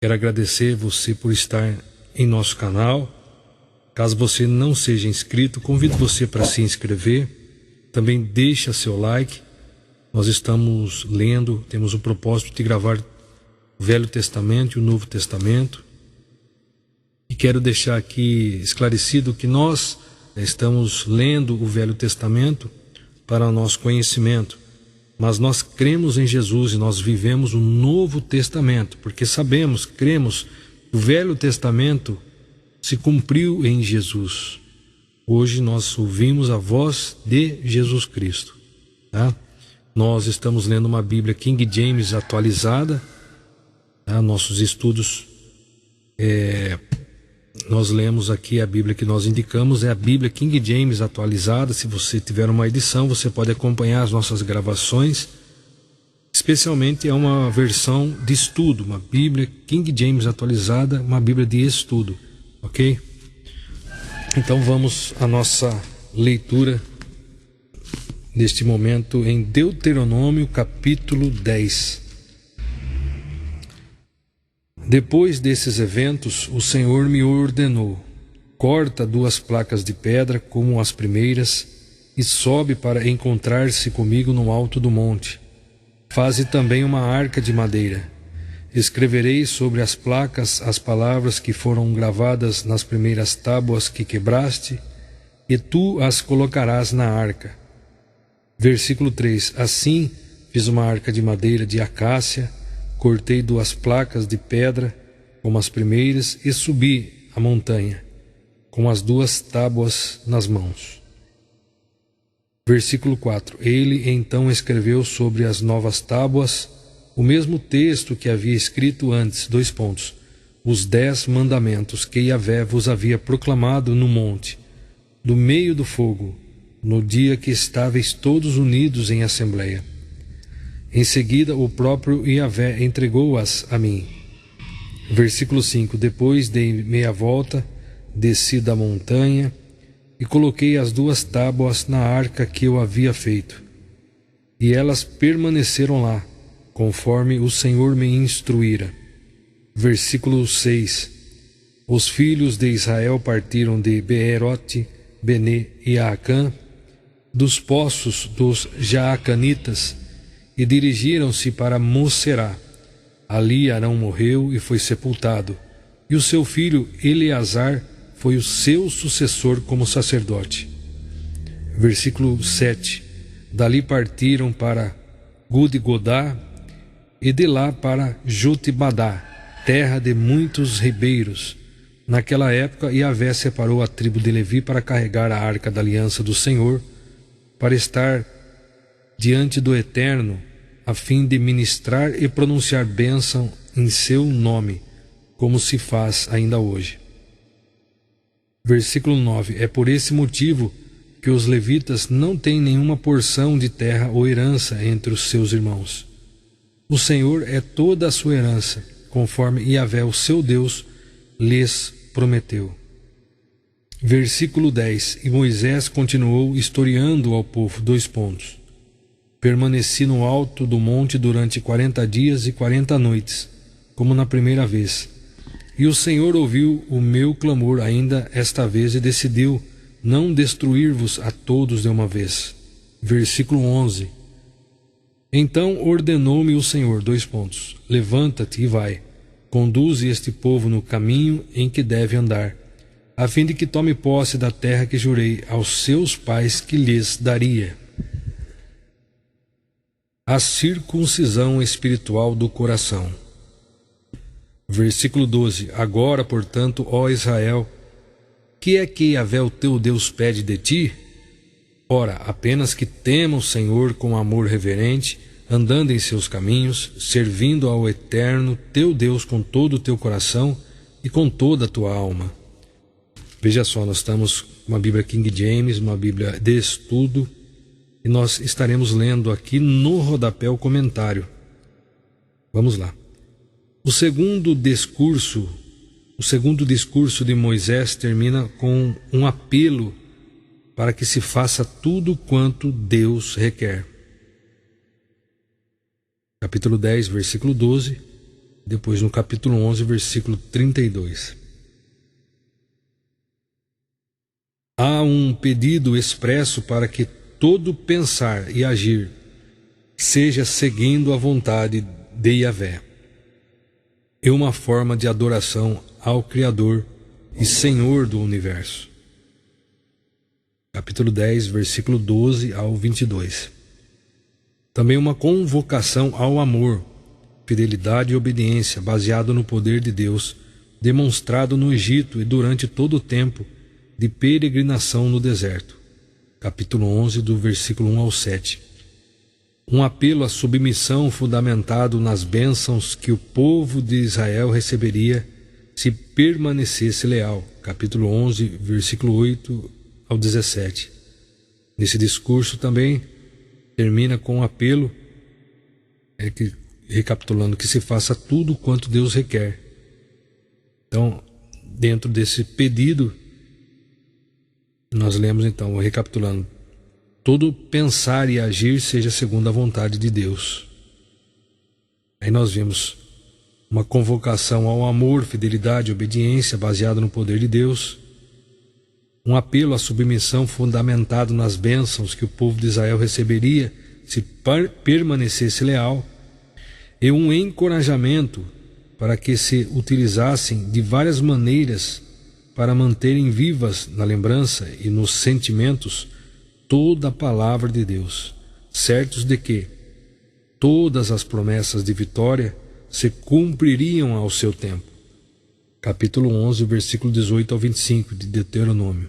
Quero agradecer você por estar em nosso canal. Caso você não seja inscrito, convido você para se inscrever. Também deixa seu like. Nós estamos lendo, temos o propósito de gravar o Velho Testamento e o Novo Testamento. E quero deixar aqui esclarecido que nós estamos lendo o Velho Testamento para o nosso conhecimento. Mas nós cremos em Jesus e nós vivemos o Novo Testamento, porque sabemos, cremos, que o Velho Testamento se cumpriu em Jesus. Hoje nós ouvimos a voz de Jesus Cristo. Tá? Nós estamos lendo uma Bíblia King James atualizada. Tá? Nossos estudos, nós lemos aqui a Bíblia que nós indicamos, é a Bíblia King James atualizada. Se você tiver uma edição, você pode acompanhar as nossas gravações. Especialmente é uma versão de estudo, uma Bíblia King James atualizada, uma Bíblia de estudo, ok? Então vamos à nossa leitura neste momento em Deuteronômio capítulo 10. Depois desses eventos, o Senhor me ordenou: corta 2 placas de pedra como as primeiras e sobe para encontrar-se comigo no alto do monte. Faze também uma arca de madeira. Escreverei sobre as placas as palavras que foram gravadas nas primeiras tábuas que quebraste, e tu as colocarás na arca. Versículo 3. Assim fiz uma arca de madeira de acácia, cortei 2 placas de pedra, como as primeiras, e subi a montanha, com as 2 tábuas nas mãos. Versículo 4. Ele então escreveu sobre as novas tábuas o mesmo texto que havia escrito antes, os 10 mandamentos que Yahvé vos havia proclamado no monte, do meio do fogo, no dia que estáveis todos unidos em assembleia. Em seguida, o próprio Yahvé entregou-as a mim. Versículo 5. Depois dei meia volta, desci da montanha e coloquei as 2 tábuas na arca que eu havia feito. E elas permaneceram lá, conforme o Senhor me instruíra. Versículo 6. Os filhos de Israel partiram de Beerote, Bene e Aacã, dos poços dos Jaacanitas, e dirigiram-se para Moserá. Ali Arão morreu e foi sepultado, e o seu filho Eleazar foi o seu sucessor como sacerdote. Versículo 7. Dali partiram para Gudgodá, e de lá para Jotibadá, terra de muitos ribeiros. Naquela época, Yahvé separou a tribo de Levi para carregar a arca da aliança do Senhor, para estar diante do Eterno, a fim de ministrar e pronunciar bênção em seu nome, como se faz ainda hoje. Versículo 9. É por esse motivo que os levitas não têm nenhuma porção de terra ou herança entre os seus irmãos. O Senhor é toda a sua herança, conforme Yahvé, o seu Deus, lhes prometeu. Versículo 10. E Moisés continuou historiando ao povo, Permaneci no alto do monte durante 40 dias e 40 noites, como na primeira vez. E o Senhor ouviu o meu clamor ainda esta vez e decidiu não destruir-vos a todos de uma vez. Versículo 11. Então ordenou-me o Senhor, levanta-te e vai, conduze este povo no caminho em que deve andar, a fim de que tome posse da terra que jurei aos seus pais que lhes daria. A circuncisão espiritual do coração. Versículo 12. Agora, portanto, ó Israel, que é que Yahvé o teu Deus pede de ti? Ora, apenas que tema o Senhor com amor reverente, andando em seus caminhos, servindo ao Eterno teu Deus com todo o teu coração e com toda a tua alma. Veja só, nós estamos com uma Bíblia King James, uma Bíblia de estudo, e nós estaremos lendo aqui no rodapé o comentário. Vamos lá. O segundo discurso de Moisés termina com um apelo para que se faça tudo quanto Deus requer. Capítulo 10, versículo 12. depois no capítulo 11, versículo 32. Há um pedido expresso para que todo pensar e agir seja seguindo a vontade de Yahvé. É uma forma de adoração ao Criador e Senhor do Universo. Capítulo 10, versículo 12 ao 22. Também uma convocação ao amor, fidelidade e obediência, baseado no poder de Deus, demonstrado no Egito e durante todo o tempo de peregrinação no deserto. Capítulo 11, do versículo 1 ao 7. Um apelo à submissão fundamentado nas bênçãos que o povo de Israel receberia se permanecesse leal. Capítulo 11, versículo 8 ao 17. Nesse discurso também termina com um apelo, recapitulando, que se faça tudo quanto Deus requer. Então, dentro desse pedido, nós lemos então, recapitulando: todo pensar e agir seja segundo a vontade de Deus. Aí nós vimos uma convocação ao amor, fidelidade e obediência baseada no poder de Deus. Um apelo à submissão fundamentado nas bênçãos que o povo de Israel receberia se permanecesse leal. E um encorajamento para que se utilizassem de várias maneiras para manterem vivas na lembrança e nos sentimentos toda a palavra de Deus, certos de que todas as promessas de vitória se cumpririam ao seu tempo. Capítulo 11, versículo 18 ao 25 de Deuteronômio.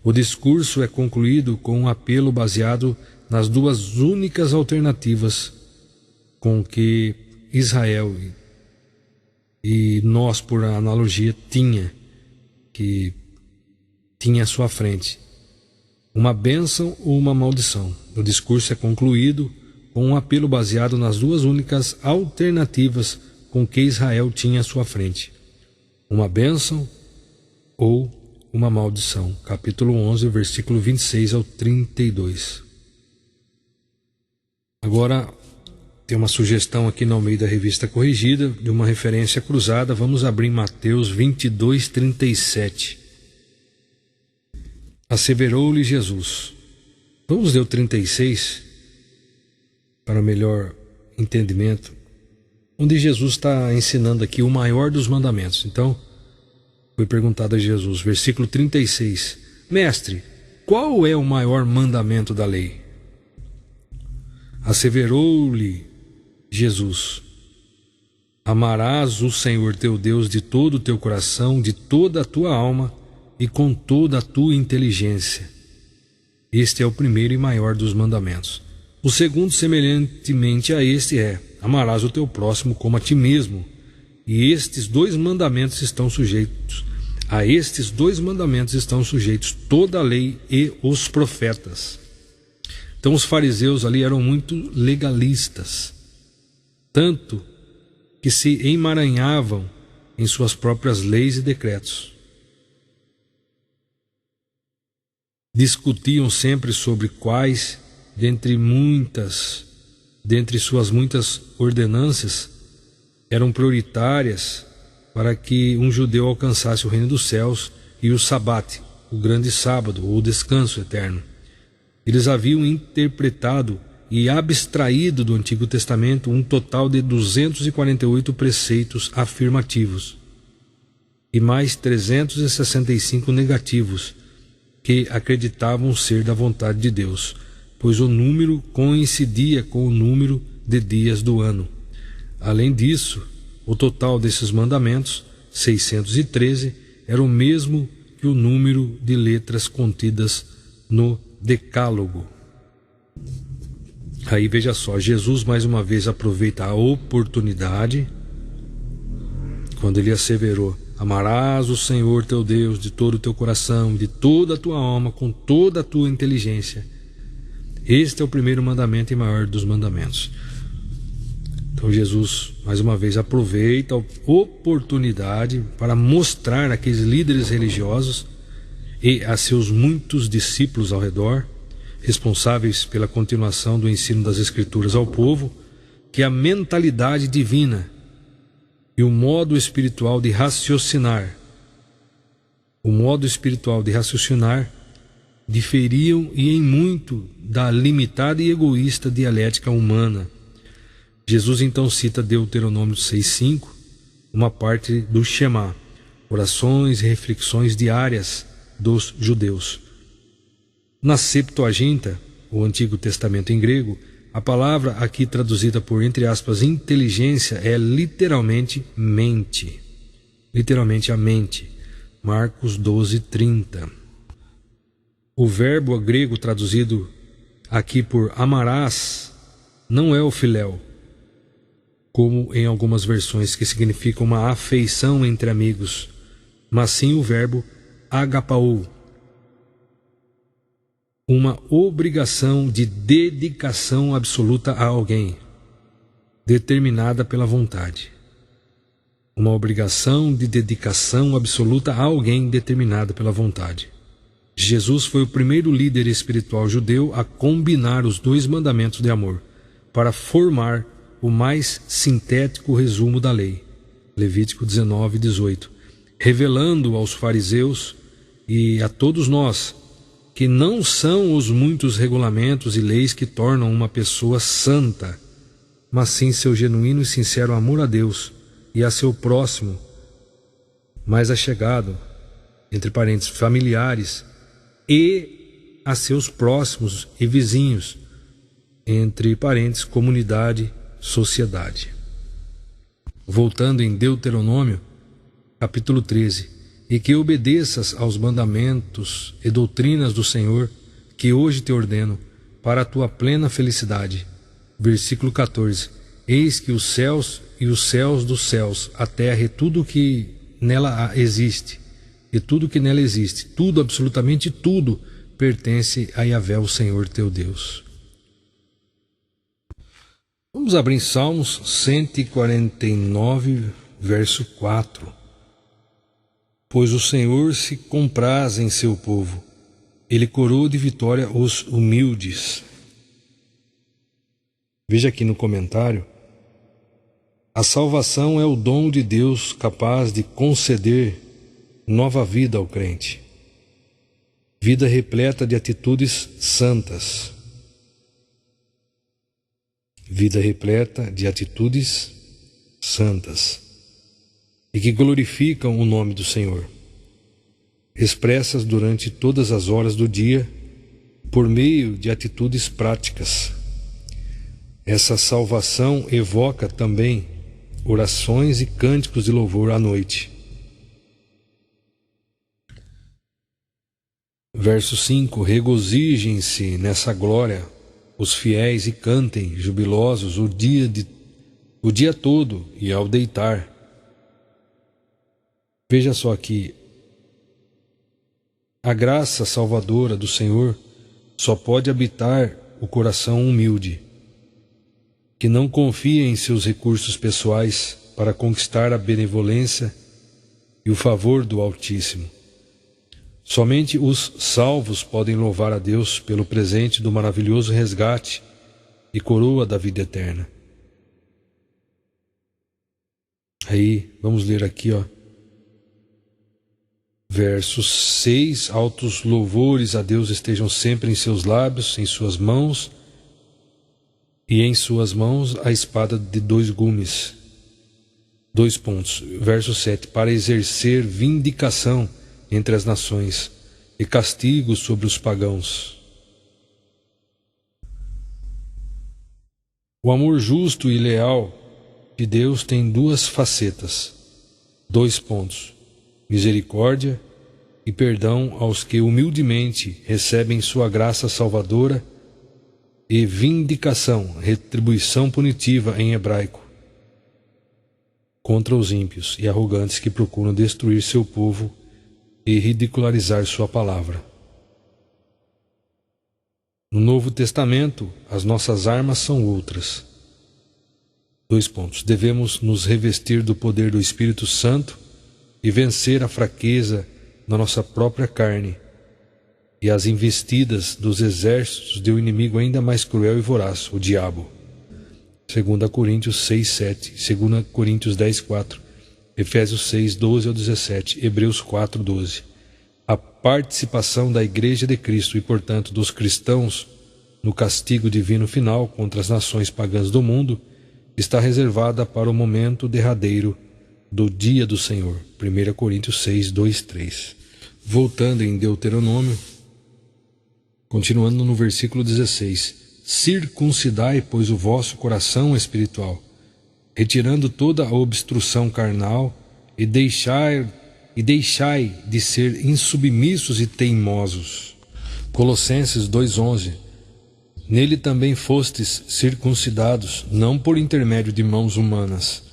O discurso é concluído com um apelo baseado nas duas únicas alternativas com que Israel e nós, por analogia, tinha à sua frente: uma bênção ou uma maldição. O discurso é concluído com um apelo baseado nas duas únicas alternativas com que Israel tinha à sua frente: uma bênção ou uma maldição. Capítulo 11, versículo 26 ao 32. Agora, tem uma sugestão aqui no meio da Revista Corrigida, de uma referência cruzada. Vamos abrir Mateus 22, 37. Asseverou-lhe Jesus. Vamos ler o 36 para melhor entendimento, onde Jesus está ensinando aqui o maior dos mandamentos. Então, foi perguntado a Jesus, versículo 36: Mestre, qual é o maior mandamento da lei? Asseverou-lhe Jesus: Amarás o Senhor teu Deus de todo o teu coração, de toda a tua alma e com toda a tua inteligência. Este é o primeiro e maior dos mandamentos. O segundo, semelhantemente a este, é: amarás o teu próximo como a ti mesmo. E estes dois mandamentos estão sujeitos. A estes dois mandamentos estão sujeitos toda a lei e os profetas. Então os fariseus ali eram muito legalistas, tanto que se emaranhavam em suas próprias leis e decretos. Discutiam sempre sobre quais, dentre suas muitas ordenanças, eram prioritárias para que um judeu alcançasse o reino dos céus e o sabate, o grande sábado, ou o descanso eterno. Eles haviam interpretado e abstraído do Antigo Testamento um total de 248 preceitos afirmativos e mais 365 negativos que acreditavam ser da vontade de Deus, pois o número coincidia com o número de dias do ano. Além disso, o total desses mandamentos, 613, era o mesmo que o número de letras contidas no Decálogo. Aí veja só, Jesus mais uma vez aproveita a oportunidade quando ele asseverou: amarás o Senhor teu Deus de todo o teu coração, de toda a tua alma, com toda a tua inteligência. Este é o primeiro mandamento e maior dos mandamentos. Então Jesus mais uma vez aproveita a oportunidade para mostrar àqueles líderes religiosos e a seus muitos discípulos ao redor, responsáveis pela continuação do ensino das Escrituras ao povo, que a mentalidade divina e o modo espiritual de raciocinar. O modo espiritual de raciocinar diferiam e em muito da limitada e egoísta dialética humana. Jesus então cita Deuteronômio 6,5, uma parte do Shema, orações e reflexões diárias dos judeus. Na Septuaginta, o Antigo Testamento em grego, a palavra aqui traduzida por, entre aspas, inteligência é literalmente mente. Literalmente a mente. Marcos 12:30. O verbo grego traduzido aqui por amarás não é o filéu, como em algumas versões, que significa uma afeição entre amigos, mas sim o verbo agapau, uma obrigação de dedicação absoluta a alguém, determinada pela vontade. Uma obrigação de dedicação absoluta a alguém determinada pela vontade. Jesus foi o primeiro líder espiritual judeu a combinar os dois mandamentos de amor para formar o mais sintético resumo da lei, Levítico 19:18, revelando aos fariseus e a todos nós que não são os muitos regulamentos e leis que tornam uma pessoa santa, mas sim seu genuíno e sincero amor a Deus e a seu próximo mais achegado, entre parênteses, familiares, e a seus próximos e vizinhos, entre parênteses, comunidade, sociedade. Voltando em Deuteronômio, capítulo 13, e que obedeças aos mandamentos e doutrinas do Senhor, que hoje te ordeno, para a tua plena felicidade. Versículo 14, eis que os céus e os céus dos céus, a terra e tudo que nela existe, e tudo que nela existe, tudo, absolutamente tudo, pertence a Yahvé, o Senhor teu Deus. Vamos abrir em Salmos 149, verso 4. Pois o Senhor se compraz em seu povo, ele coroa de vitória os humildes. Veja aqui no comentário, a salvação é o dom de Deus capaz de conceder nova vida ao crente, vida repleta de atitudes santas, vida repleta de atitudes santas e que glorificam o nome do Senhor, expressas durante todas as horas do dia por meio de atitudes práticas. Essa salvação evoca também orações e cânticos de louvor à noite. Verso 5: regozijem-se nessa glória os fiéis e cantem jubilosos o dia todo e ao deitar. Veja só aqui, a graça salvadora do Senhor só pode habitar o coração humilde, que não confia em seus recursos pessoais para conquistar a benevolência e o favor do Altíssimo. Somente os salvos podem louvar a Deus pelo presente do maravilhoso resgate e coroa da vida eterna. Aí, vamos ler aqui, verso 6, altos louvores a Deus estejam sempre em seus lábios, em suas mãos, e em suas mãos a espada de 2 gumes. 2 pontos. Verso 7, para exercer vindicação entre as nações e castigo sobre os pagãos. O amor justo e leal de Deus tem 2 facetas. 2 pontos. Misericórdia e perdão aos que humildemente recebem sua graça salvadora, e vindicação, retribuição punitiva em hebraico, contra os ímpios e arrogantes que procuram destruir seu povo e ridicularizar sua palavra. No Novo Testamento, as nossas armas são outras. 2 pontos. Devemos nos revestir do poder do Espírito Santo e vencer a fraqueza na nossa própria carne e as investidas dos exércitos de um inimigo ainda mais cruel e voraz, o diabo. 2 Coríntios 6:7, 2 Coríntios 10:4. Efésios 6, 12 ao 17, Hebreus 4, 12. A participação da Igreja de Cristo e, portanto, dos cristãos no castigo divino final contra as nações pagãs do mundo está reservada para o momento derradeiro do dia do Senhor. 1 Coríntios 6, 2, 3. Voltando em Deuteronômio, continuando no versículo 16: circuncidai, pois, o vosso coração espiritual, retirando toda a obstrução carnal, e deixai de ser insubmissos e teimosos. Colossenses 2:11. Nele também fostes circuncidados, não por intermédio de mãos humanas,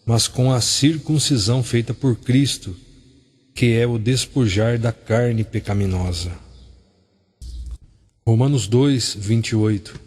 mas com a circuncisão feita por Cristo, que é o despojar da carne pecaminosa. Romanos 2, 28.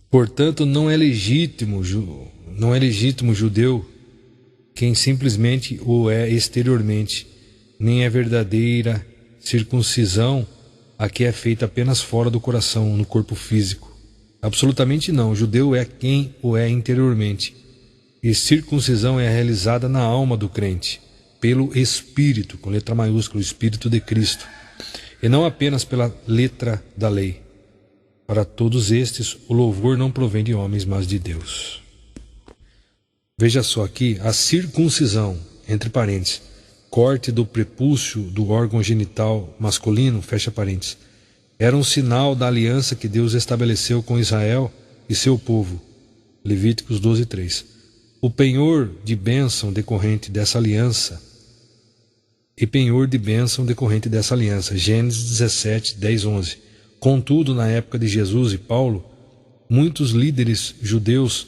Portanto, não é legítimo judeu quem simplesmente o é exteriormente, nem é verdadeira circuncisão a que é feita apenas fora do coração, no corpo físico. Absolutamente não. O judeu é quem o é interiormente. E circuncisão é realizada na alma do crente, pelo Espírito, com letra maiúscula, o Espírito de Cristo, e não apenas pela letra da lei. Para todos estes, o louvor não provém de homens, mas de Deus. Veja só aqui, a circuncisão, entre parênteses, corte do prepúcio do órgão genital masculino, fecha parênteses, era um sinal da aliança que Deus estabeleceu com Israel e seu povo. Levíticos 12, 3. O penhor de bênção decorrente dessa aliança, Gênesis 17, 10, 11. Contudo, na época de Jesus e Paulo, muitos líderes judeus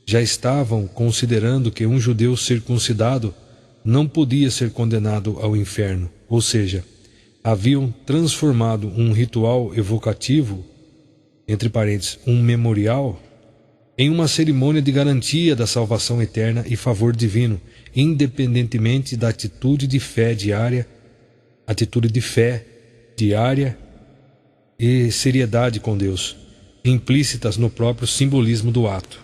já estavam considerando que um judeu circuncidado não podia ser condenado ao inferno, ou seja, haviam transformado um ritual evocativo, entre parênteses, um memorial, em uma cerimônia de garantia da salvação eterna e favor divino, independentemente da atitude de fé diária e seriedade com Deus, implícitas no próprio simbolismo do ato.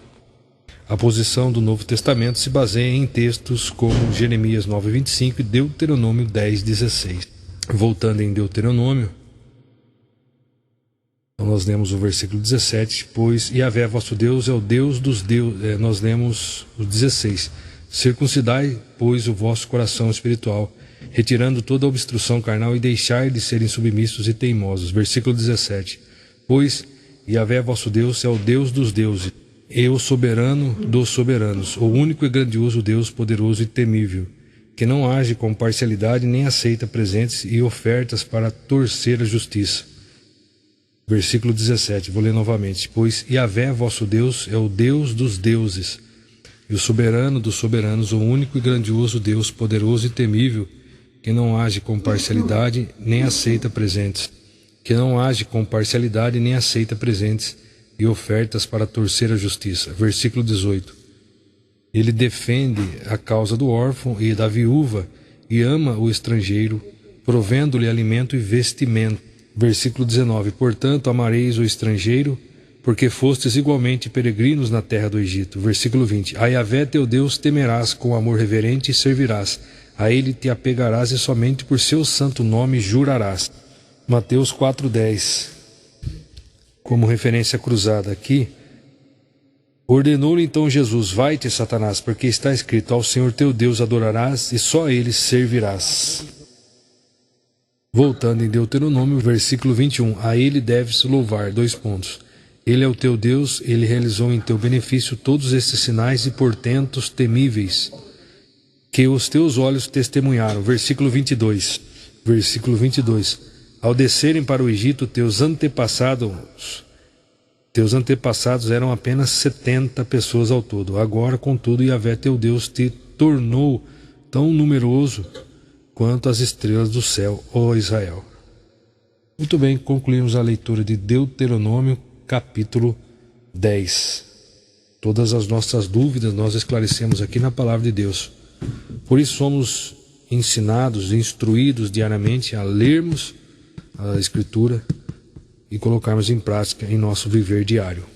A posição do Novo Testamento se baseia em textos como Jeremias 9:25 e Deuteronômio 10:16. Voltando em Deuteronômio, então nós lemos o versículo 17, pois Yahvé vosso Deus é o Deus dos deuses. Nós lemos o 16: circuncidai, pois, o vosso coração espiritual, retirando toda a obstrução carnal, e deixai de serem submissos e teimosos. Versículo 17: pois Yahvé vosso Deus é o Deus dos deuses, e o soberano dos soberanos, o único e grandioso Deus, poderoso e temível, que não age com parcialidade nem aceita presentes e ofertas para torcer a justiça. Versículo 17, vou ler novamente: pois Yahvé vosso Deus é o Deus dos deuses, e o soberano dos soberanos, o único e grandioso Deus, poderoso e temível, que não age com parcialidade nem aceita presentes, e ofertas para torcer a justiça. Versículo 18: ele defende a causa do órfão e da viúva e ama o estrangeiro, provendo-lhe alimento e vestimento. Versículo 19: portanto amareis o estrangeiro, porque fostes igualmente peregrinos na terra do Egito. Versículo 20: a Yahvé teu Deus temerás com amor reverente e servirás, a ele te apegarás e somente por seu santo nome jurarás. Mateus 4:10. Como referência cruzada aqui, ordenou-lhe então Jesus: vai-te, Satanás, porque está escrito: ao Senhor teu Deus adorarás e só a ele servirás. Voltando em Deuteronômio, versículo 21, a ele deves louvar, : ele é o teu Deus, ele realizou em teu benefício todos estes sinais e portentos temíveis, que os teus olhos testemunharam. Versículo 22, ao descerem para o Egito, teus antepassados eram apenas 70 pessoas ao todo. Agora, contudo, Yahvé teu Deus te tornou tão numeroso quanto as estrelas do céu, ó Israel. Muito bem, concluímos a leitura de Deuteronômio, capítulo 10. Todas as nossas dúvidas nós esclarecemos aqui na palavra de Deus. Por isso somos ensinados, instruídos diariamente a lermos a Escritura e colocarmos em prática em nosso viver diário.